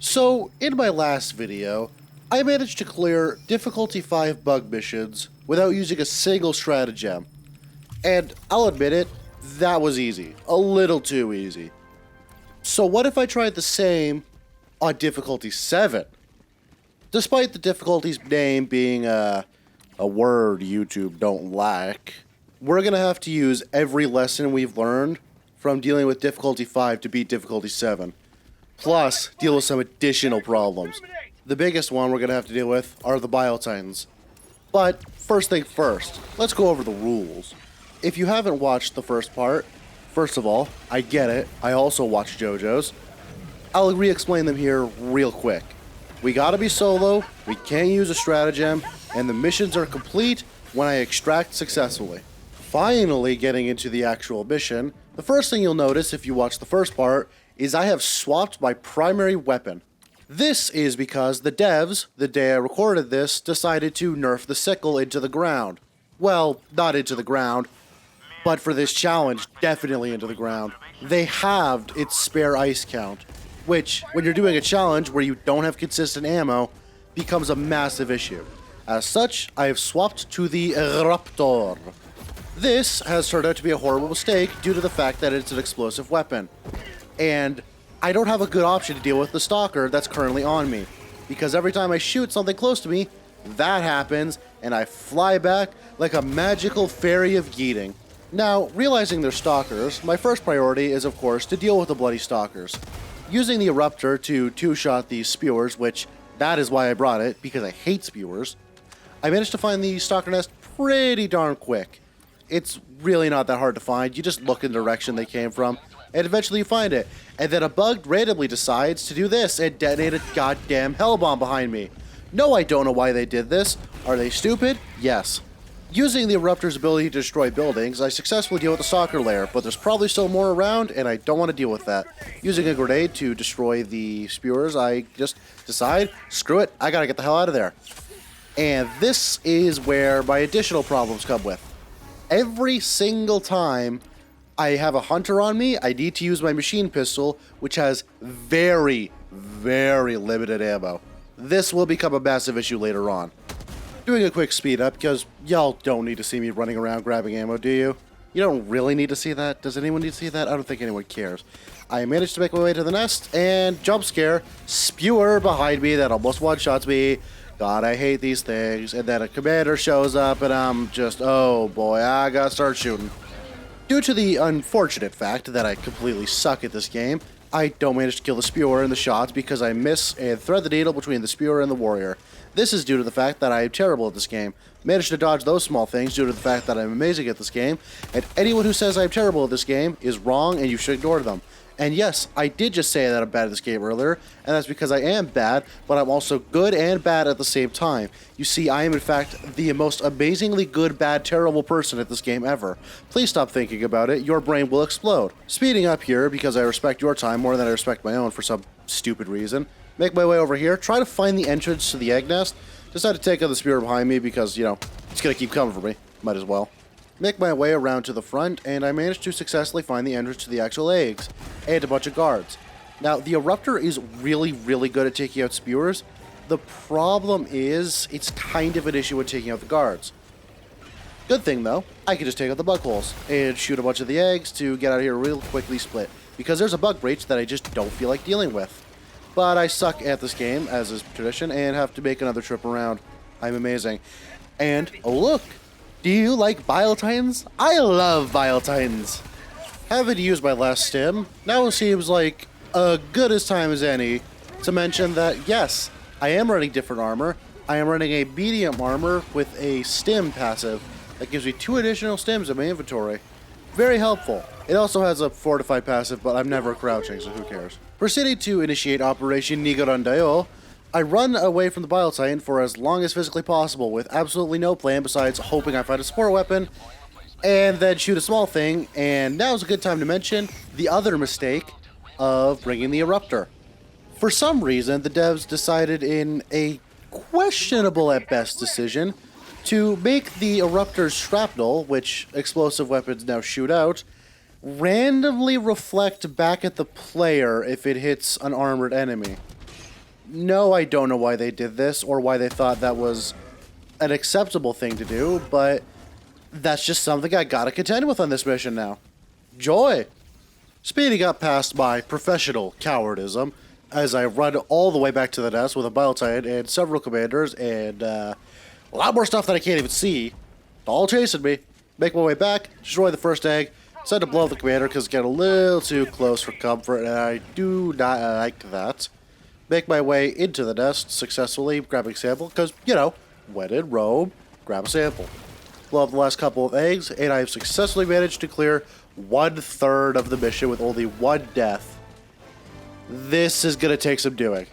So, in my last video, I managed to clear difficulty 5 bug missions without using a single stratagem. And I'll admit it, that was easy. A little too easy. So what if I tried the same on difficulty 7? Despite the difficulty's name being a word YouTube don't like, we're gonna have to use every lesson we've learned from dealing with difficulty 5 to beat difficulty 7. Plus, deal with some additional problems. The biggest one we're gonna have to deal with are the Biotitans. But first thing first, let's go over the rules. If you haven't watched the first part, first of all, I get it, I also watched JoJo's. I'll re-explain them here real quick. We gotta be solo, we can't use a stratagem, and the missions are complete when I extract successfully. Finally getting into the actual mission, the first thing you'll notice if you watch the first part is I have swapped my primary weapon. This is because the devs, the day I recorded this, decided to nerf the sickle into the ground. Well, not into the ground, but for this challenge, definitely into the ground. They halved its spare ice count, which, when you're doing a challenge where you don't have consistent ammo, becomes a massive issue. As such, I have swapped to the Raptor. This has turned out to be a horrible mistake due to the fact that it's an explosive weapon. And I don't have a good option to deal with the stalker that's currently on me, because every time I shoot something close to me, that happens, and I fly back like a magical fairy of yeeting. Now, realizing they're stalkers, my first priority is of course to deal with the bloody stalkers. Using the Eruptor to two-shot these spewers, which that is why I brought it, because I hate spewers, I managed to find the stalker nest pretty darn quick. It's really not that hard to find, you just look in the direction they came from, and eventually you find it. And then a bug randomly decides to do this and detonate a goddamn hell bomb behind me. No, I don't know why they did this. Are they stupid? Yes. Using the Eruptor's ability to destroy buildings, I successfully deal with the stalker lair, but there's probably still more around, and I don't want to deal with that. Using a grenade to destroy the spewers, I just decide, screw it, I gotta get the hell out of there. And this is where my additional problems come with. Every single time I have a hunter on me, I need to use my machine pistol, which has very, very limited ammo. This will become a massive issue later on. Doing a quick speed up, because y'all don't need to see me running around grabbing ammo, do you? You don't really need to see that. Does anyone need to see that? I don't think anyone cares. I managed to make my way to the nest, and jump scare, spewer behind me that almost one-shots me. God, I hate these things. And then a commander shows up, and I'm just, oh boy, I gotta start shooting. Due to the unfortunate fact that I completely suck at this game, I don't manage to kill the spewer in the shots because I miss and thread the needle between the spewer and the warrior. This is due to the fact that I am terrible at this game. Managed to dodge those small things due to the fact that I'm amazing at this game, and anyone who says I'm terrible at this game is wrong and you should ignore them. And yes, I did just say that I'm bad at this game earlier, and that's because I am bad, but I'm also good and bad at the same time. You see, I am in fact the most amazingly good, bad, terrible person at this game ever. Please stop thinking about it, your brain will explode. Speeding up here, because I respect your time more than I respect my own for some stupid reason. Make my way over here, try to find the entrance to the egg nest. Decide to take out the spear behind me because, you know, it's gonna keep coming for me. Might as well. Make my way around to the front, and I managed to successfully find the entrance to the actual eggs, and a bunch of guards. Now, the Eruptor is really, really good at taking out spewers. The problem is, it's kind of an issue with taking out the guards. Good thing, though, I can just take out the bug holes, and shoot a bunch of the eggs to get out of here real quickly split, because there's a bug breach that I just don't feel like dealing with. But I suck at this game, as is tradition, and have to make another trip around. I'm amazing. And, oh look! Do you like Biotitans? I love Biotitans! Having used my last stim, now seems like a good as time as any to mention that, yes, I am running different armor. I am running a medium armor with a stim passive that gives me 2 additional stims in my inventory. Very helpful. It also has a fortified passive, but I'm never crouching, so who cares? Proceeding to initiate Operation Nigorandayo, I run away from the Biotitan for as long as physically possible with absolutely no plan besides hoping I find a support weapon and then shoot a small thing, and now's a good time to mention the other mistake of bringing the Eruptor. For some reason, the devs decided in a questionable at best decision to make the Eruptor's shrapnel, which explosive weapons now shoot out, randomly reflect back at the player if it hits an armored enemy. no, I don't know why they did this or why they thought that was an acceptable thing to do, but that's just something I gotta contend with on this mission now. Joy! Speeding up past my professional cowardism as I run all the way back to the nest with a Bile Titan and several commanders and a lot more stuff that I can't even see, all chasing me. Make my way back, destroy the first egg, decide to blow up the commander because it's getting a little too close for comfort, and I do not like that. Make my way into the nest successfully, grabbing a sample, because, you know, when in Rome, grab a sample. Blow up the last couple of eggs, and I've successfully managed to clear 1/3 of the mission with only one death. This is going to take some doing.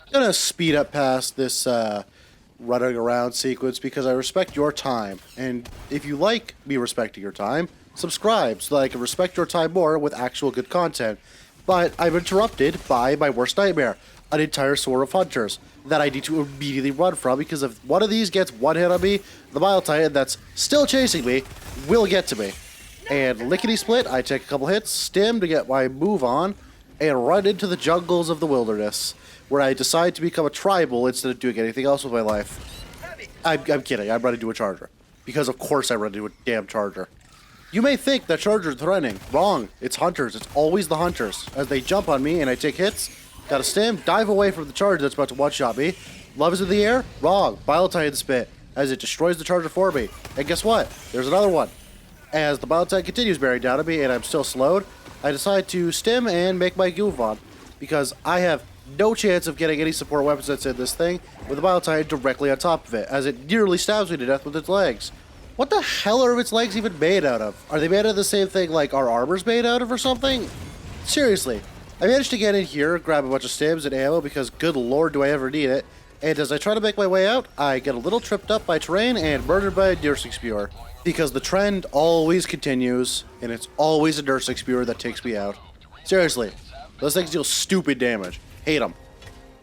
I'm going to speed up past this running around sequence because I respect your time. And if you like me respecting your time, subscribe so that I can respect your time more with actual good content. But I'm interrupted by my worst nightmare, an entire swarm of hunters that I need to immediately run from because if one of these gets one hit on me, the Bile Titan that's still chasing me will get to me. And lickety-split, I take a couple hits, stim to get my move on, and run into the jungles of the wilderness, where I decide to become a tribal instead of doing anything else with my life. I'm kidding, I run into a charger. Because of course I run into a damn charger. You may think that chargers are threatening. Wrong. It's hunters. It's always the hunters. As they jump on me and I take hits, gotta stim, dive away from the charger that's about to one-shot me. Love is in the air? Wrong. Bile Titan spit, as it destroys the charger for me. And guess what? There's another one. As the Bile Titan continues bearing down on me and I'm still slowed, I decide to stim and make my move on. Because I have no chance of getting any support weapons that's in this thing with the Bile Titan directly on top of it, as it nearly stabs me to death with its legs. What the hell are its legs even made out of? Are they made out of the same thing like our armor's made out of or something? Seriously. I managed to get in here, grab a bunch of stims and ammo because good lord do I ever need it. And as I try to make my way out, I get a little tripped up by terrain and murdered by a nursing spewer. Because the trend always continues, and it's always a nursing spewer that takes me out. Seriously, those things deal stupid damage. Hate them.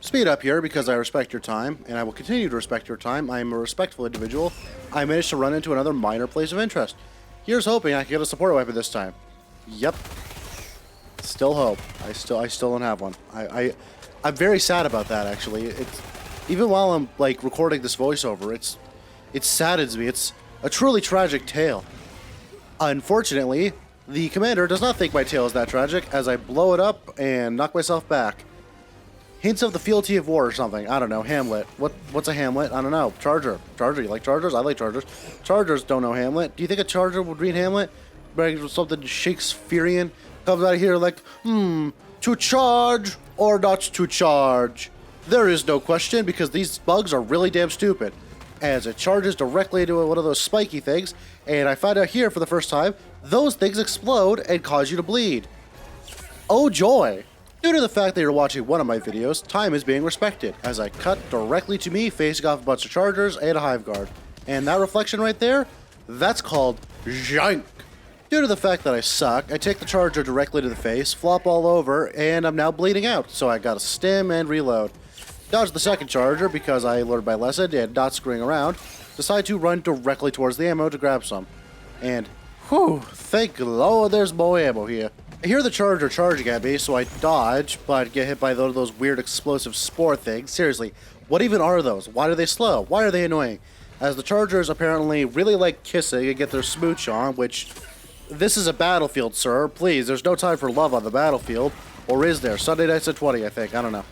Speed up here because I respect your time, and I will continue to respect your time. I am a respectful individual. I managed to run into another minor place of interest. Here's hoping I can get a support weapon this time. Yep. Still hope. I still don't have one. I'm very sad about that actually. It's even while I'm like recording this voiceover, it saddens me. It's a truly tragic tale. Unfortunately, the commander does not think my tale is that tragic as I blow it up and knock myself back. Hints of the fealty of war or something. I don't know. Hamlet. What's a Hamlet? I don't know. Charger. Charger. You like chargers? I like chargers. Chargers don't know Hamlet. Do you think a charger would read Hamlet? Something Shakespearean comes out of here like, to charge or not to charge? There is no question because these bugs are really damn stupid. As it charges directly into one of those spiky things, and I find out here for the first time, those things explode and cause you to bleed. Oh joy! Due to the fact that you're watching one of my videos, time is being respected, as I cut directly to me facing off a bunch of chargers and a hive guard. And that reflection right there, that's called jank. Due to the fact that I suck, I take the charger directly to the face, flop all over, and I'm now bleeding out, so I gotta stim and reload. Dodge the second charger because I learned my lesson and not screwing around. Decide to run directly towards the ammo to grab some. And, whew, thank Lord there's more ammo here. I hear the charger charging at me, so I dodge, but get hit by those weird explosive spore things. Seriously, what even are those? Why are they slow? Why are they annoying? As the chargers apparently really like kissing and get their smooch on, which, this is a battlefield, sir. Please, there's no time for love on the battlefield. Or is there? Sunday nights at 20, I think. I don't know.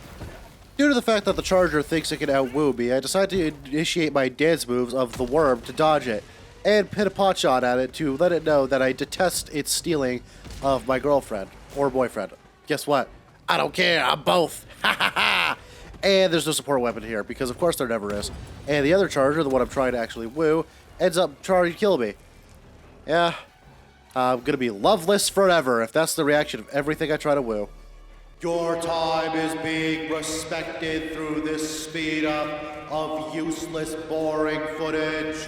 Due to the fact that the charger thinks it can outwoo me, I decide to initiate my dance moves of the worm to dodge it, and hit a pot shot at it to let it know that I detest its stealing of my girlfriend or boyfriend. Guess what? I don't care, I'm both. Ha ha ha! And there's no support weapon here, because of course there never is. And the other charger, the one I'm trying to actually woo, ends up trying to kill me. Yeah, I'm gonna be loveless forever if that's the reaction of everything I try to woo. Your time is being respected through this speed up of useless, boring footage.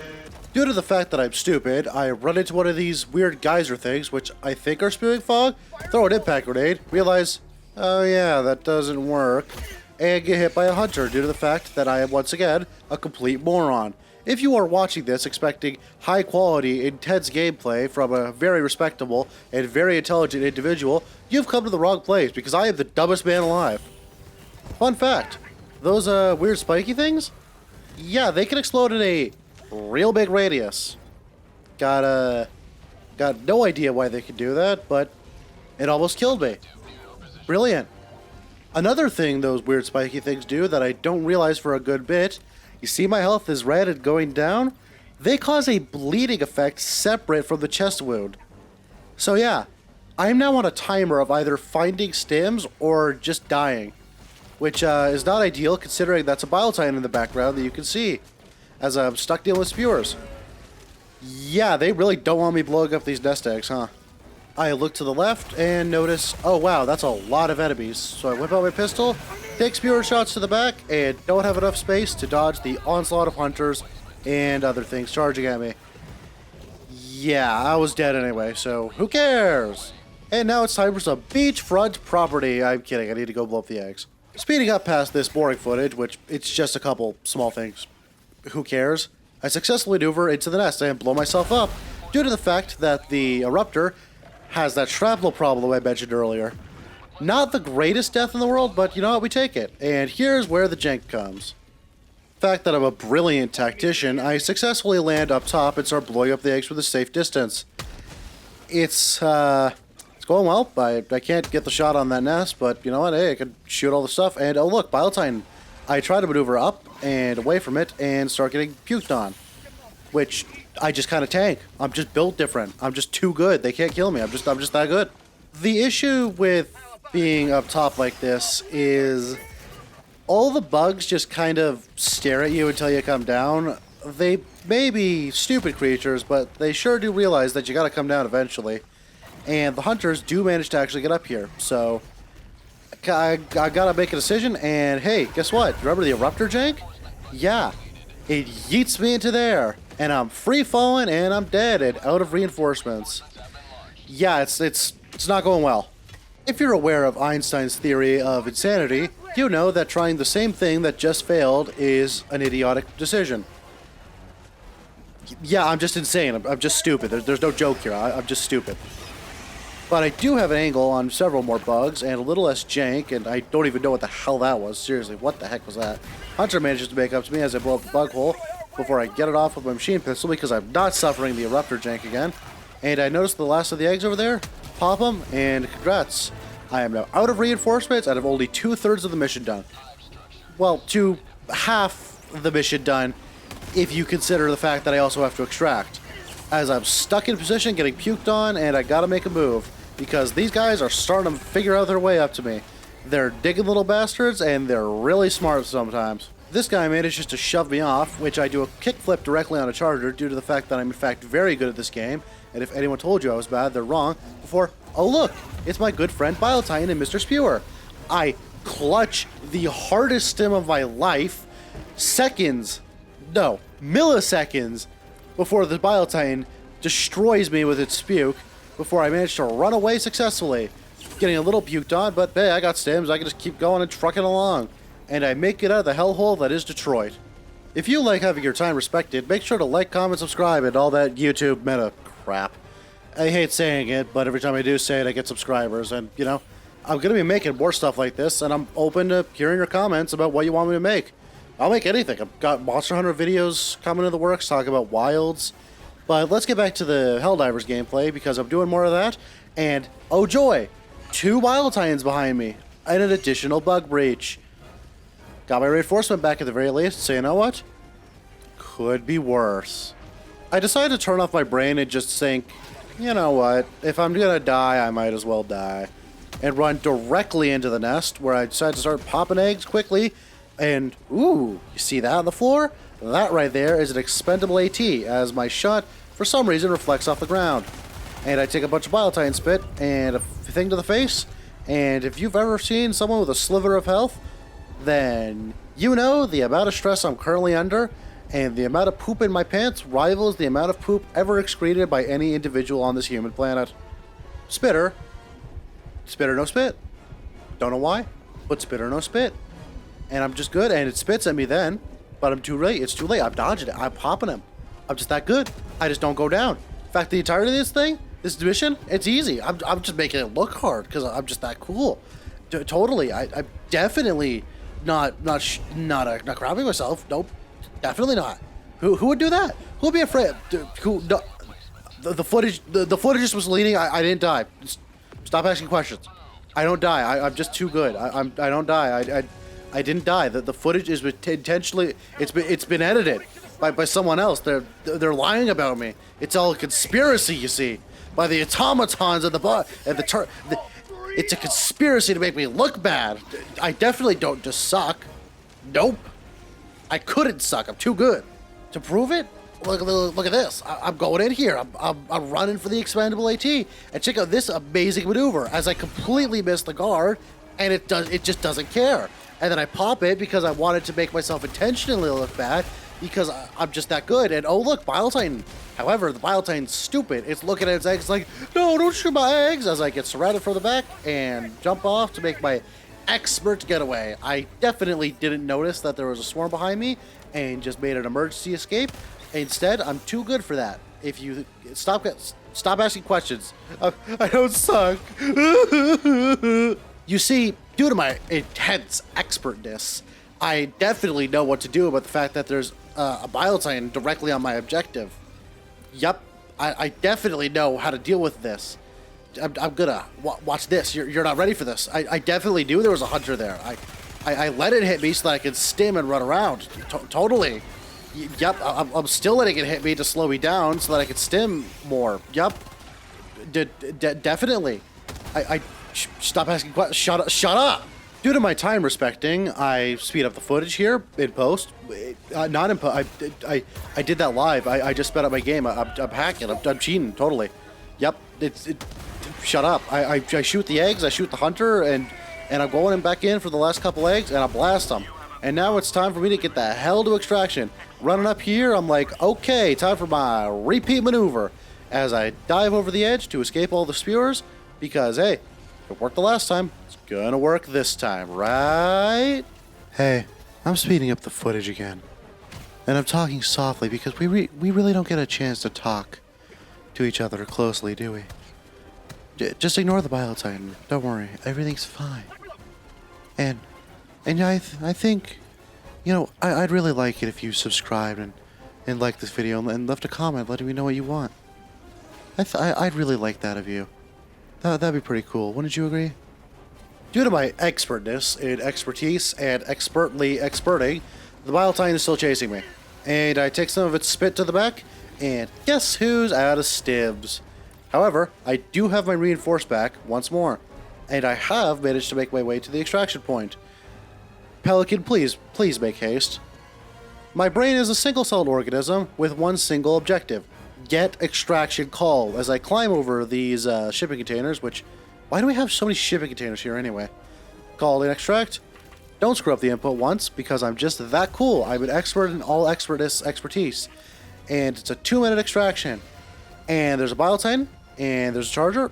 Due to the fact that I'm stupid, I run into one of these weird geyser things, which I think are spewing fog, throw an impact grenade, realize, oh yeah, that doesn't work, and get hit by a hunter due to the fact that I am once again a complete moron. If you are watching this expecting high quality, intense gameplay from a very respectable and very intelligent individual, you've come to the wrong place because I am the dumbest man alive. Fun fact, those weird spiky things, yeah, they can explode in a real big radius. Got no idea why they could do that, but it almost killed me. Brilliant. Another thing those weird spiky things do that I don't realize for a good bit, you see my health is red and going down? They cause a bleeding effect separate from the chest wound. So yeah, I'm now on a timer of either finding stims or just dying, which is not ideal considering that's a bile titan in the background that you can see as I'm stuck dealing with spewers. Yeah, they really don't want me blowing up these nest eggs, huh? I look to the left and notice, oh wow, that's a lot of enemies. So I whip out my pistol, take spewer shots to the back, and don't have enough space to dodge the onslaught of hunters and other things charging at me. Yeah, I was dead anyway, so who cares? And now it's time for some beachfront property. I'm kidding, I need to go blow up the eggs. Speeding up past this boring footage, which it's just a couple small things. Who cares? I successfully maneuver into the nest and blow myself up due to the fact that the eruptor has that shrapnel problem I mentioned earlier. Not the greatest death in the world, but you know what, we take it. And here's where the jank comes. The fact that I'm a brilliant tactician, I successfully land up top and start blowing up the eggs from a safe distance. It's going well. I can't get the shot on that nest, but you know what, hey, I can shoot all the stuff. And oh look, bile titan. I try to maneuver up and away from it and start getting puked on, which I just kind of tank. I'm just built different. I'm just too good. They can't kill me. I'm just that good. The issue with being up top like this is all the bugs just kind of stare at you until you come down. They may be stupid creatures, but they sure do realize that you got to come down eventually. And the hunters do manage to actually get up here. So I gotta make a decision. And hey, guess what? Remember the eruptor jank? Yeah, it yeets me into there. And I'm free falling and I'm dead and out of reinforcements. Yeah, it's not going well. If you're aware of Einstein's theory of insanity, you know that trying the same thing that just failed is an idiotic decision. Yeah, I'm just insane. I'm just stupid. There's no joke here. I'm just stupid. But I do have an angle on several more bugs and a little less jank, and I don't even know what the hell that was. Seriously, what the heck was that? Hunter manages to make up to me as I blow up the bug hole before I get it off with my machine pistol because I'm not suffering the eruptor jank again. And I noticed the last of the eggs over there. Pop them, and congrats. I am now out of reinforcements and have only 2/3 of the mission done. Well, half the mission done if you consider the fact that I also have to extract. As I'm stuck in position getting puked on and I gotta make a move because these guys are starting to figure out their way up to me. They're digging little bastards and they're really smart sometimes. This guy manages to shove me off, which I do a kickflip directly on a charger due to the fact that I'm in fact very good at this game, and if anyone told you I was bad, they're wrong. Before, oh look, it's my good friend Bile Titan and Mr. Spewer. I clutch the hardest stim of my life, milliseconds before the Bile Titan destroys me with its spuke, before I manage to run away successfully. Getting a little puked on, but hey, I got stims, I can just keep going and trucking along. And I make it out of the hellhole that is Detroit. If you like having your time respected, make sure to like, comment, subscribe, and all that YouTube meta crap. I hate saying it, but every time I do say it, I get subscribers, and, you know, I'm going to be making more stuff like this, and I'm open to hearing your comments about what you want me to make. I'll make anything. I've got Monster Hunter videos coming in the works, talking about wilds. But let's get back to the Helldivers gameplay, because I'm doing more of that, and, oh joy, 2 Wild Titans behind me, and an additional bug breach. Got my reinforcement back at the very least, so you know what? Could be worse. I decided to turn off my brain and just think, you know what, if I'm gonna die, I might as well die. And run directly into the nest, where I decided to start popping eggs quickly, and ooh, you see that on the floor? That right there is an expendable AT, as my shot, for some reason, reflects off the ground. And I take a bunch of Bile Titan spit, and a thing to the face, and if you've ever seen someone with a sliver of health, then you know the amount of stress I'm currently under, and the amount of poop in my pants rivals the amount of poop ever excreted by any individual on this human planet. Spitter. Spitter, no spit. Don't know why, but spitter, no spit. And I'm just good, and it spits at me then, but I'm too late. It's too late. I'm dodging it. I'm popping him. I'm just that good. I just don't go down. In fact, the entirety of this thing, this mission, it's easy. I'm just making it look hard because I'm just that cool. Totally. I definitely not crapping myself. Nope, definitely not. Who would do that? Who would be afraid? Who? No, the footage just was leading. I didn't die. Stop asking questions. I don't die. I'm just too good. I don't die. I didn't die. The footage is intentionally. It's been edited by someone else. They're lying about me. It's all a conspiracy, you see, by the automatons and it's a conspiracy to make me look bad. I definitely don't just suck. Nope. I couldn't suck. I'm too good. To prove it, look at this. I'm going in here. I'm running for the expandable AT, and check out this amazing maneuver as I completely miss the guard, and it just doesn't care. And then I pop it because I wanted to make myself intentionally look bad because I'm just that good. And oh look, Bile Titan. However, the Bile Titan's stupid. It's looking at its eggs like, no, don't shoot my eggs, as I get surrounded from the back and jump off to make my expert getaway. I definitely didn't notice that there was a swarm behind me and just made an emergency escape. Instead, I'm too good for that. If you stop asking questions, I don't suck. You see, due to my intense expertness, I definitely know what to do about the fact that there's a Bile Titan directly on my objective. Yup, I definitely know how to deal with this. I'm gonna watch this. You're not ready for this. I definitely knew there was a hunter there. I let it hit me so that I could stim and run around. Totally. Yup, I'm still letting it hit me to slow me down so that I could stim more. Yup. Definitely. Stop asking questions. Shut up. Due to my time respecting, I speed up the footage here in post. Not in post. I did that live. I just sped up my game. I'm hacking. I'm cheating. Totally. Yep. Shut up. I shoot the eggs. I shoot the hunter, and I'm going back in for the last couple eggs, and I blast them. And now it's time for me to get the hell to extraction. Running up here, I'm like, okay, time for my repeat maneuver as I dive over the edge to escape all the spewers. Because hey, it worked the last time. It's gonna work this time, right? Hey, I'm speeding up the footage again. And I'm talking softly because we really don't get a chance to talk to each other closely, do we? Just ignore the Bile Titan. Don't worry, everything's fine. And I think, you know, I'd really like it if you subscribed and liked this video and left a comment letting me know what you want. I'd really like that of you. That'd be pretty cool. Wouldn't you agree? Due to my expertness in expertise and expertly experting, the Bile Titan is still chasing me. And I take some of its spit to the back, and guess who's out of stims? However, I do have my reinforce back once more, and I have managed to make my way to the extraction point. Pelican, please make haste. My brain is a single-celled organism with one single objective. Get extraction call as I climb over these shipping containers, which... Why do we have so many shipping containers here anyway? Call and extract. Don't screw up the input once, because I'm just that cool. I'm an expert in all expertise. And it's a 2-minute extraction. And there's a Bile Titan, and there's a charger,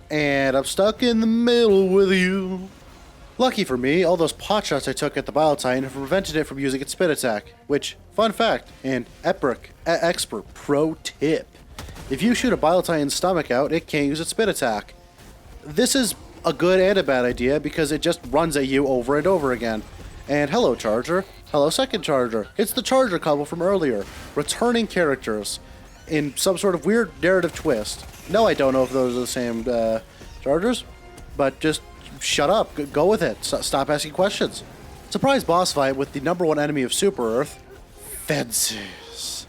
and I'm stuck in the middle with you. Lucky for me, all those pot shots I took at the Bile Titan have prevented it from using its spit attack. Which, fun fact, and expert pro tip. If you shoot a Bile Titan's stomach out, it can't use its spit attack. This is a good and a bad idea because it just runs at you over and over again. And hello, Charger. Hello, second Charger. It's the Charger couple from earlier, returning characters in some sort of weird narrative twist. No, I don't know if those are the same Chargers, but just shut up. Go with it. Stop asking questions. Surprise boss fight with the #1 enemy of Super Earth, fences.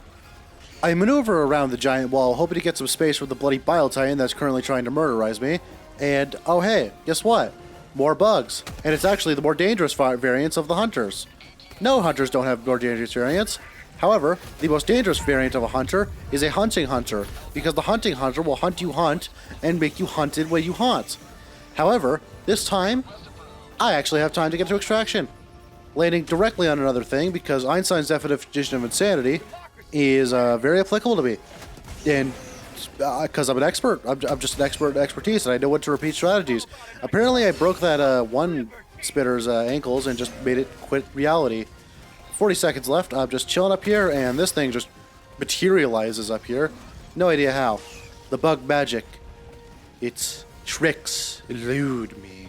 I maneuver around the giant wall, hoping to get some space from the bloody Bile Titan that's currently trying to murderize me. And, oh hey, guess what? More bugs. And it's actually the more dangerous variants of the hunters. No, hunters don't have more dangerous variants. However, the most dangerous variant of a hunter is a hunting hunter, because the hunting hunter will hunt you hunt and make you hunted when you hunt. However, this time, I actually have time to get to extraction. Landing directly on another thing, because Einstein's definition of insanity is very applicable to me. And because I'm an expert. I'm just an expert in expertise, and I know what to repeat strategies. Apparently, I broke that one spitter's ankles and just made it quit reality. 40 seconds left. I'm just chilling up here, and this thing just materializes up here. No idea how. The bug magic. Its tricks elude me.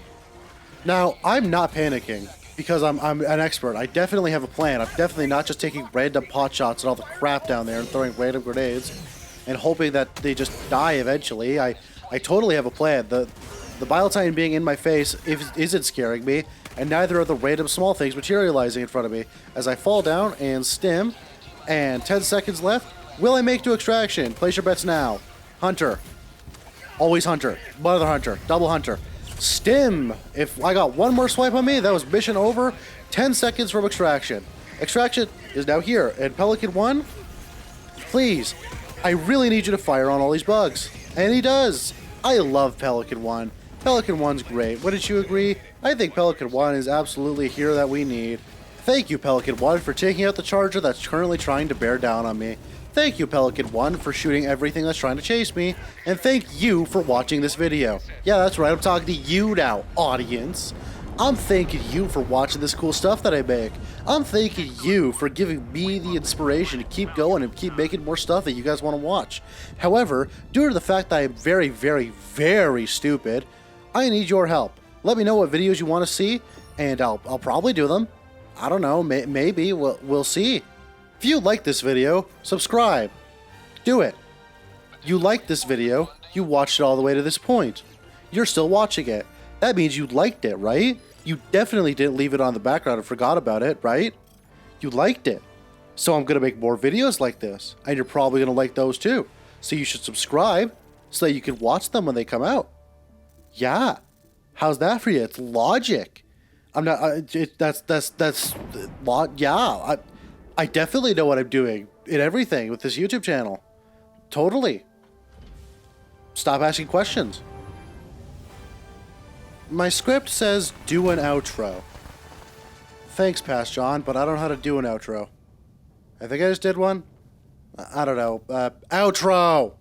Now, I'm not panicking. because I'm an expert. I definitely have a plan. I'm definitely not just taking random pot shots at all the crap down there and throwing random grenades and hoping that they just die eventually. I totally have a plan. The Bile being in my face isn't scaring me, and neither are the random small things materializing in front of me. As I fall down and stim, and 10 seconds left, will I make to extraction? Place your bets now. Hunter. Always Hunter. One other Hunter. Double Hunter. Stim! If I got one more swipe on me, that was mission over. 10 seconds from extraction. Extraction is now here. And Pelican 1, please, I really need you to fire on all these bugs. And he does. I love Pelican 1. Pelican 1's great. Wouldn't you agree? I think Pelican 1 is absolutely here that we need. Thank you, Pelican 1, for taking out the charger that's currently trying to bear down on me. Thank you, Pelican 1, for shooting everything that's trying to chase me. And thank you for watching this video. Yeah, that's right, I'm talking to you now, audience. I'm thanking you for watching this cool stuff that I make. I'm thanking you for giving me the inspiration to keep going and keep making more stuff that you guys want to watch. However, due to the fact that I'm very, very, very stupid, I need your help. Let me know what videos you want to see, and I'll probably do them. I don't know, maybe, we'll see. If you like this video, subscribe. Do it. You liked this video, you watched it all the way to this point. You're still watching it. That means you liked it, right? You definitely didn't leave it on the background and forgot about it, right? You liked it. So I'm going to make more videos like this, and you're probably going to like those too. So you should subscribe so that you can watch them when they come out. Yeah. How's that for you? It's logic. I'm not, yeah. I definitely know what I'm doing in everything with this YouTube channel. Totally. Stop asking questions. My script says do an outro. Thanks, Past John, but I don't know how to do an outro. I think I just did one. I don't know. Outro!